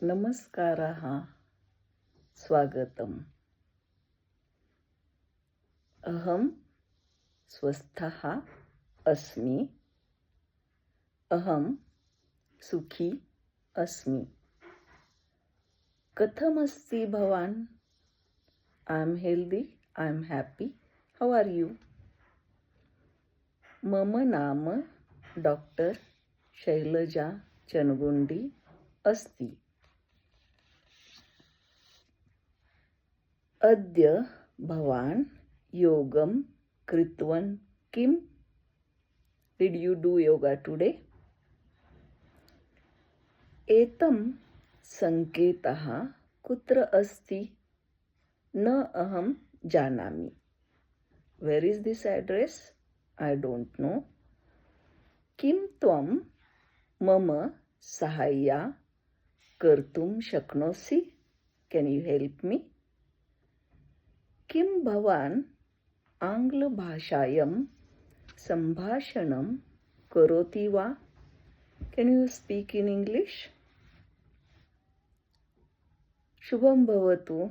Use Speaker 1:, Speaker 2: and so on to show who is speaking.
Speaker 1: नमस्कारः स्वागतम्। अहं स्वस्थः अस्मि। अहं सुखी अस्मि। कथमस्ति भवान्? I am healthy, I am happy. How are you? मम नाम डॉक्टर शैलजा चनगुंडी अस्ति। अद्य भवान् योगं कृतवान् किम्? Did you do yoga today? एतं सङ्केतः कुत्र अस्ति? न अहं जानामि. Where is this address? I don't know. किं त्वं मम साहाय्यं कर्तुं शक्नोषि? Can you help me? किं भवान् आङ्ग्लभाषायां सम्भाषणं करोति वा? Can you speak in English? शुभं भवतु।